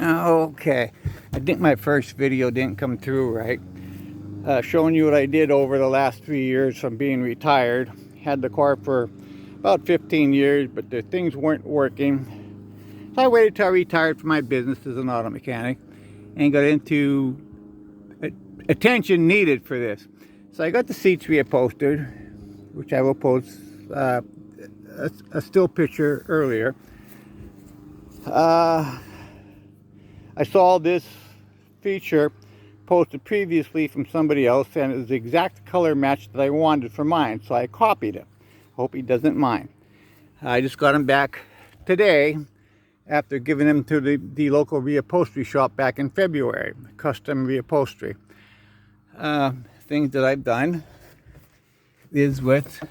Okay, I think my first video didn't come through right. Showing you what I did over the last 3 years from being retired. Had the car for about 15 years, but the things weren't working. So I waited till I retired from my business as an auto mechanic and got into attention needed for this. So I got the seats reupholstered, which I will post a still picture earlier. I saw this feature posted previously from somebody else, and it was the exact color match that I wanted for mine, so I copied it. Hope he doesn't mind. I just got him back today after giving him to the local reupholstery shop back in February, custom reupholstery. Things that I've done is with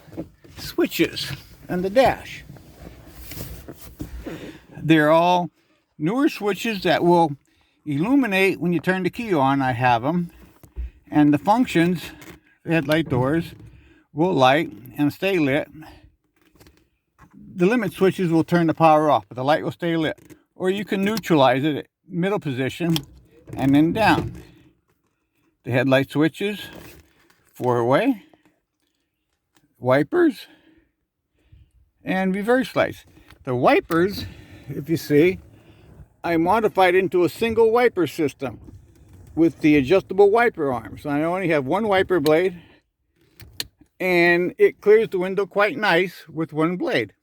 switches and the dash. They're all newer switches that will illuminate when you turn the key on. I have them, and the functions, the headlight doors, will light and stay lit. The limit switches will turn the power off, but the light will stay lit. Or you can neutralize it at middle position and then down. The headlight switches, 4-way, wipers, and reverse lights. The wipers, if you see, I modified into a single wiper system with the adjustable wiper arms. I only have one wiper blade, and it clears the window quite nice with one blade.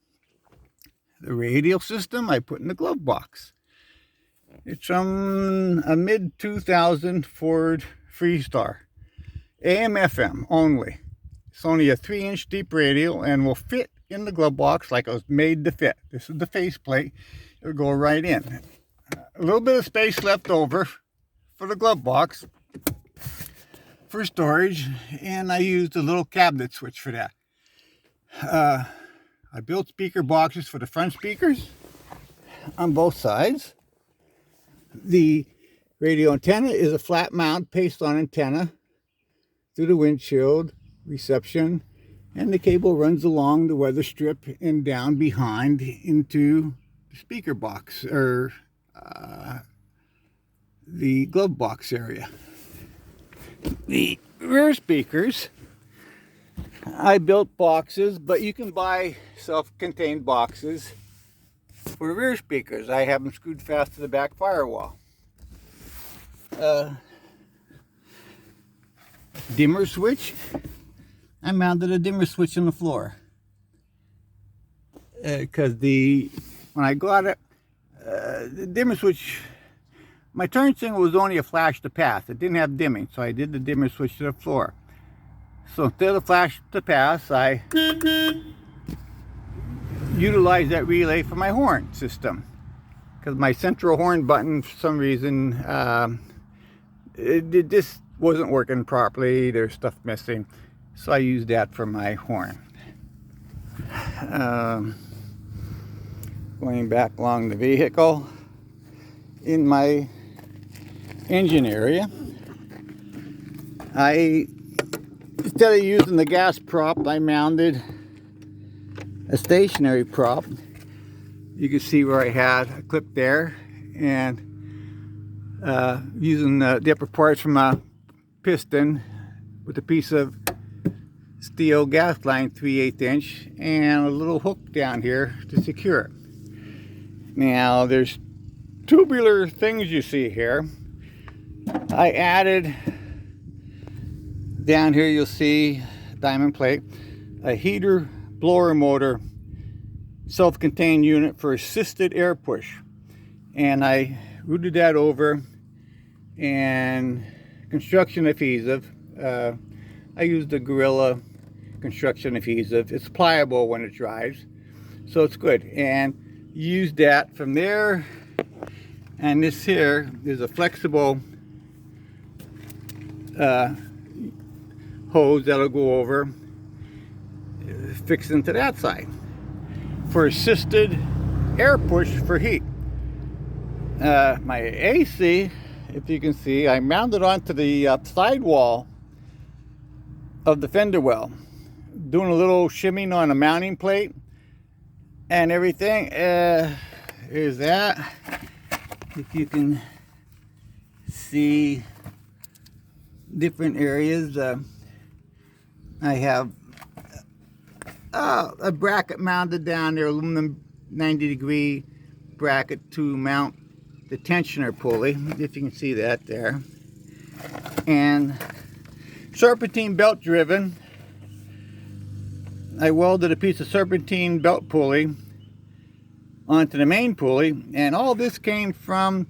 The radial system I put in the glove box. It's from a mid-2000 Ford Freestar. AM FM only. It's only a 3-inch deep radial and will fit in the glove box like it was made to fit. This is the faceplate. It'll go right in. A little bit of space left over for the glove box for storage, and I used a little cabinet switch for that. I built speaker boxes for the front speakers on both sides. The radio antenna is a flat mount paste-on antenna through the windshield reception, and the cable runs along the weather strip and down behind into the speaker box, or the glove box area. The rear speakers, I built boxes, but you can buy self-contained boxes for rear speakers. I have them screwed fast to the back firewall. Dimmer switch. I mounted a dimmer switch on the floor because when I got it, the dimmer switch, my turn signal was only a flash to pass. It didn't have dimming, so I did the dimmer switch to the floor. So instead of flash to pass, I utilized that relay for my horn system, because my central horn button, for some reason, it just wasn't working properly. There's stuff missing, so I used that for my horn. Going back along the vehicle, in my engine area, instead of using the gas prop, I mounted a stationary prop. You can see where I had a clip there, and using the upper parts from a piston with a piece of steel gas line, 3/8 inch, and a little hook down here to secure it. Now there's tubular things you see here. I added down here, you'll see diamond plate, a heater blower motor self-contained unit for assisted air push, and I routed that over, and construction adhesive. I used the Gorilla construction adhesive. It's pliable when it dries, so it's good, and use that from there. And this here is a flexible hose that'll go over, fixed into that side for assisted air push for heat. My AC, if you can see, I mounted onto the sidewall of the fender well, doing a little shimming on a mounting plate and everything. Here's that. if you can see different areas. I have a bracket mounted down there, aluminum 90-degree bracket to mount the tensioner pulley, if you can see that there. And serpentine belt driven. I welded a piece of serpentine belt pulley onto the main pulley, and all this came from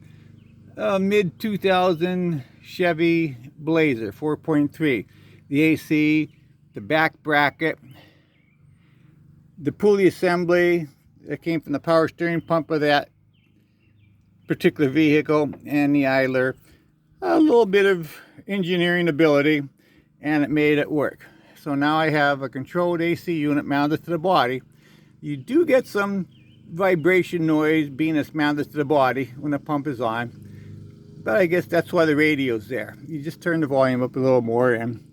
a mid-2000 Chevy Blazer 4.3. The AC, the back bracket, the pulley assembly that came from the power steering pump of that particular vehicle, and the idler. A little bit of engineering ability, and it made it work. So now I have a controlled AC unit mounted to the body. You do get some vibration noise being it's mounted to the body when the pump is on, but I guess that's why the radio's there. You just turn the volume up a little more, and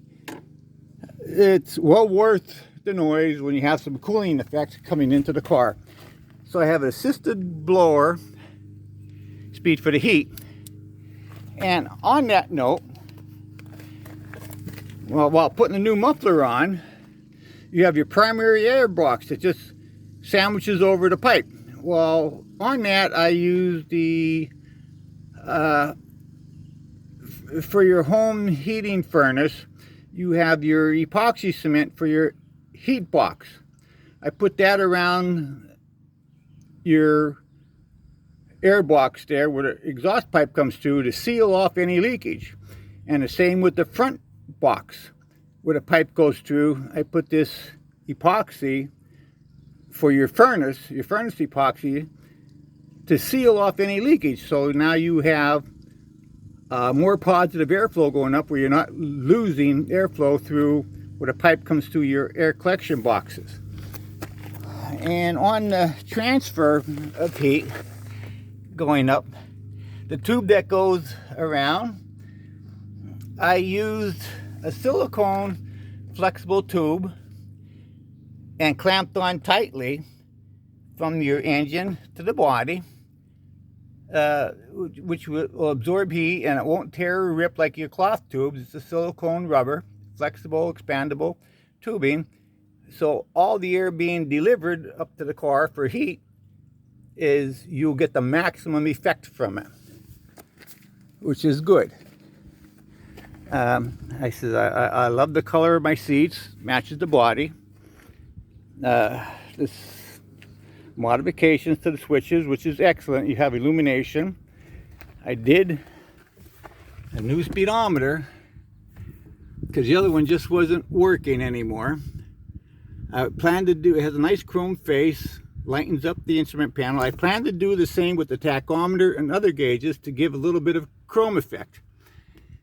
it's well worth the noise when you have some cooling effects coming into the car. So I have an assisted blower speed for the heat. And on that note, well, while putting the new muffler on, you have your primary air box that just sandwiches over the pipe. Well, on that I use the for your home heating furnace, you have your epoxy cement for your heat box. I put that around your air box there where the exhaust pipe comes through to seal off any leakage. And the same with the front box where the pipe goes through. I put this epoxy for your furnace epoxy, to seal off any leakage. So now you have more positive airflow going up where you're not losing airflow through where the pipe comes through your air collection boxes. And on the transfer of heat going up, the tube that goes around, I used a silicone flexible tube and clamped on tightly from your engine to the body, which will absorb heat and it won't tear or rip like your cloth tubes. It's a silicone rubber, flexible, expandable tubing. So all the air being delivered up to the car for heat is you'll get the maximum effect from it, which is good. I love the color of my seats, matches the body. This modifications to the switches, which is excellent. You have illumination. I did a new speedometer because the other one just wasn't working anymore. I plan to do, it has a nice chrome face, lightens up the instrument panel. I plan to do the same with the tachometer and other gauges to give a little bit of chrome effect.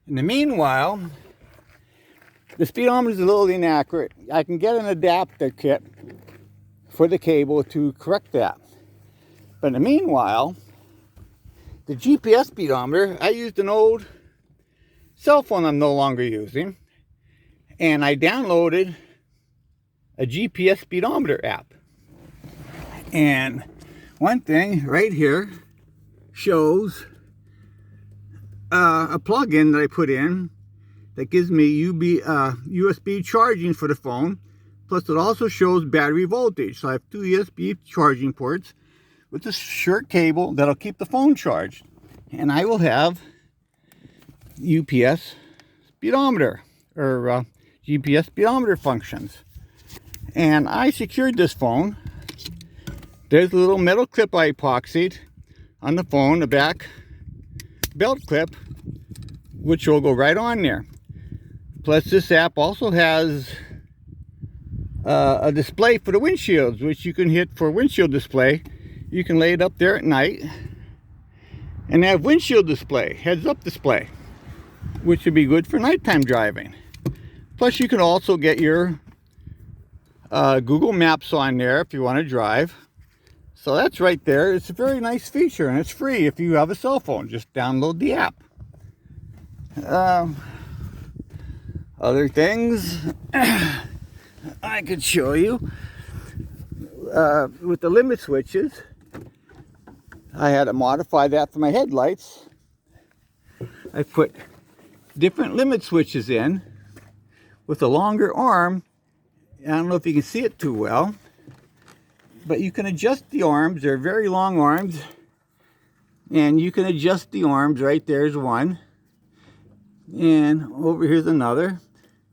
In the meanwhile, the speedometer is a little inaccurate. I can get an adapter kit for the cable to correct that. But in the meanwhile, the GPS speedometer, I used an old cell phone I'm no longer using, and I downloaded a GPS speedometer app. And one thing right here shows a plug-in that I put in that gives me USB charging for the phone. Plus it also shows battery voltage. So I have 2 USB charging ports with a short cable that'll keep the phone charged. And I will have UPS speedometer or GPS speedometer functions. And I secured this phone. There's a little metal clip I epoxied on the phone, the back belt clip, which will go right on there. Plus this app also has a display for the windshields, which you can hit for windshield display. You can lay it up there at night and have windshield display, heads up display, which would be good for nighttime driving. Plus you can also get your Google Maps on there if you want to drive. So that's right there. It's a very nice feature and it's free if you have a cell phone. Just download the app. Other things I could show you with the limit switches. I had to modify that for my headlights. I put different limit switches in with a longer arm. I don't know if you can see it too well, but you can adjust the arms. They're very long arms, and you can adjust the arms. Right there's one, and over here's another,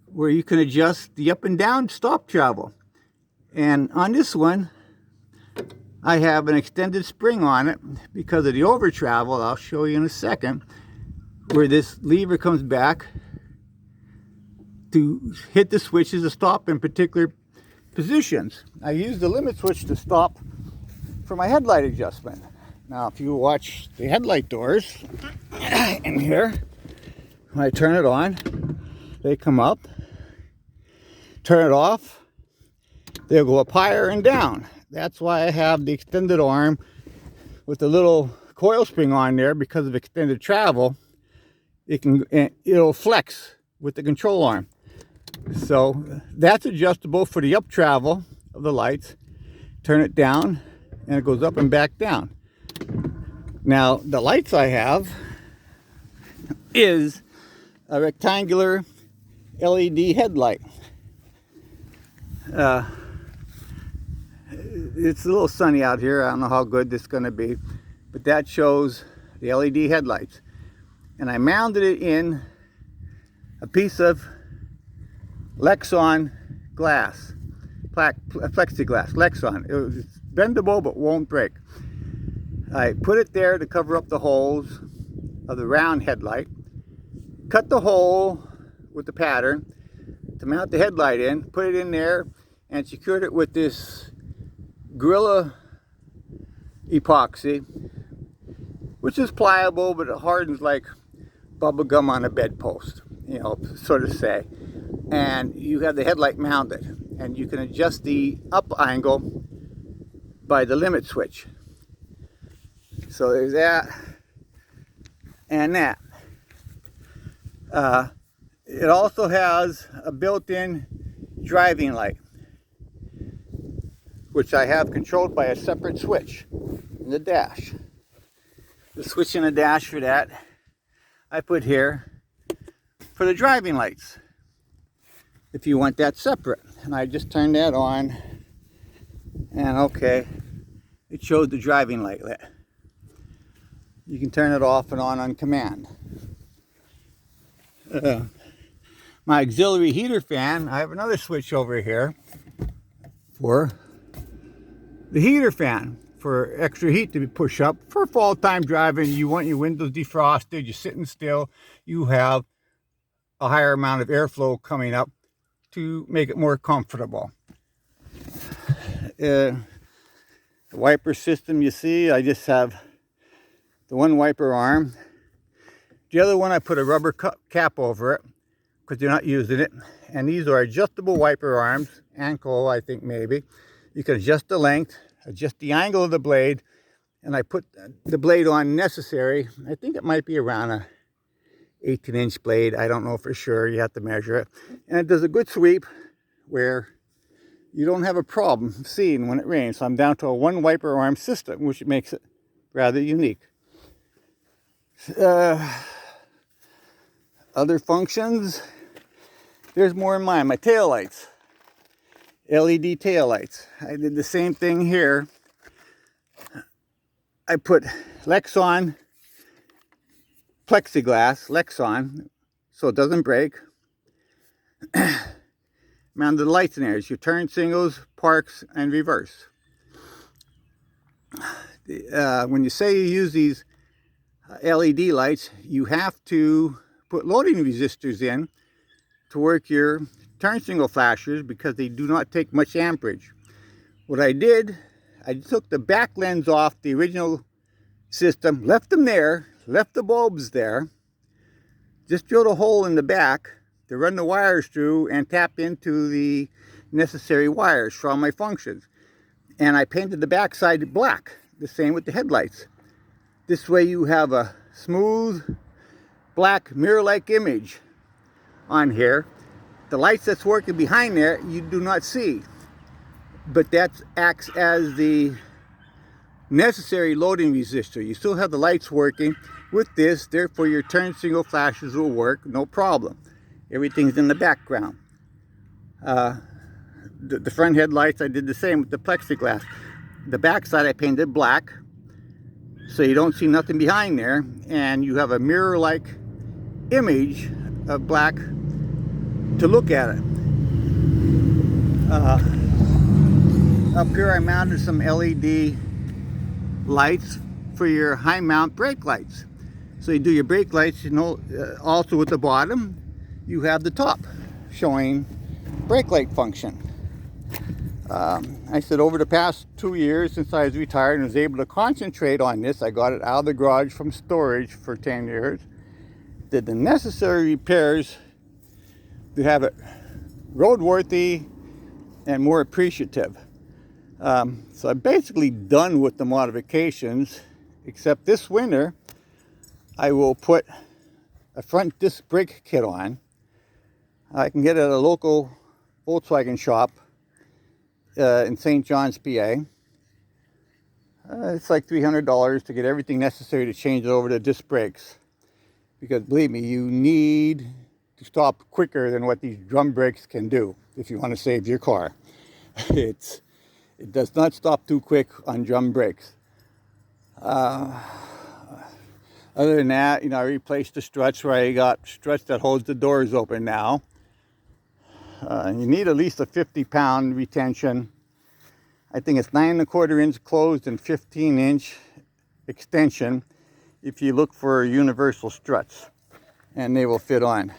where you can adjust the up and down stop travel. And on this one, I have an extended spring on it because of the over travel. I'll show you in a second, where this lever comes back to hit the switches to stop in particular positions. I use the limit switch to stop for my headlight adjustment. Now, if you watch the headlight doors in here, when I turn it on, they come up. Turn it off, they'll go up higher and down. That's why I have the extended arm with the little coil spring on there. Because of extended travel, it'll flex with the control arm. So that's adjustable for the up travel of the lights. Turn it down and it goes up and back down. Now the lights I have is a rectangular LED headlight. It's a little sunny out here. I don't know how good this is going to be, but that shows the LED headlights. And I mounted it in a piece of Lexan glass, plexiglass, Lexan. It's bendable but won't break. I put it there to cover up the holes of the round headlight. Cut the hole with the pattern to mount the headlight in, put it in there, and secured it with this Gorilla epoxy, which is pliable, but it hardens like bubble gum on a bedpost, you know, so to say. And you have the headlight mounted, and you can adjust the up angle by the limit switch. So there's that and that. It also has a built-in driving light, which I have controlled by a separate switch in the dash. The switch in the dash for that I put here for the driving lights, if you want that separate. And I just turned that on, and okay, it showed the driving light lit. You can turn it off and on command. My auxiliary heater fan, I have another switch over here for the heater fan, for extra heat to be pushed up. For fall time driving, you want your windows defrosted, you're sitting still, you have a higher amount of airflow coming up to make it more comfortable. The wiper system, you see, I just have the one wiper arm. The other one, I put a rubber cap over it because you're not using it. And these are adjustable wiper arms, ankle, I think maybe. You can adjust the length, adjust the angle of the blade, and I put the blade on necessary. I think it might be around a 18-inch blade. I don't know for sure. You have to measure it. And it does a good sweep where you don't have a problem seeing when it rains. So I'm down to a one wiper arm system, which makes it rather unique. Other functions, there's more in mine. My tail lights, LED tail lights. I did the same thing here. I put Lexan plexiglass, Lexan, so it doesn't break. Mounted the lights in there. It's your turn signals, parks, and reverse. When you say you use these LED lights, you have to put loading resistors in to work your turn signal flashers because they do not take much amperage. What I did, I took the back lens off the original system, left them there, left the bulbs there, just drilled a hole in the back to run the wires through and tap into the necessary wires for all my functions. And I painted the back side black, the same with the headlights. This way you have a smooth, black, mirror-like image on here. The lights that's working behind there, you do not see. But that acts as the necessary loading resistor. You still have the lights working with this, therefore your turn signal flashes will work, no problem. Everything's in the background. The front headlights, I did the same with the plexiglass. The back side I painted black, so you don't see nothing behind there, and you have a mirror-like image of black to look at it. Up here I mounted some LED lights for your high mount brake lights. So you do your brake lights, you know, also at the bottom you have the top showing brake light function. I said over the past 2 years since I was retired and was able to concentrate on this, I got it out of the garage from storage for 10 years, did the necessary repairs to have it roadworthy and more appreciative. So I'm basically done with the modifications, except this winter I will put a front disc brake kit on. I can get it at a local Volkswagen shop in St. John's, PA. It's like $300 to get everything necessary to change it over to disc brakes. Because believe me, you need to stop quicker than what these drum brakes can do if you want to save your car. It does not stop too quick on drum brakes. Other than that, you know, I replaced the struts where I got struts that holds the doors open now. You need at least a 50-pound retention. I think it's 9 1/4 inch closed and 15-inch extension if you look for universal struts, and they will fit on.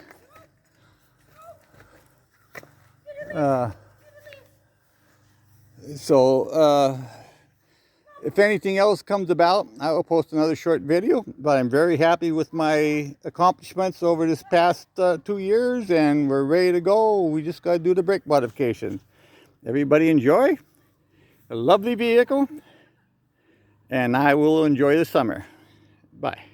If anything else comes about, I will post another short video, but I'm very happy with my accomplishments over this past 2 years, and we're ready to go. We just got to do the brake modifications. Everybody enjoy a lovely vehicle, and I will enjoy the summer. Bye.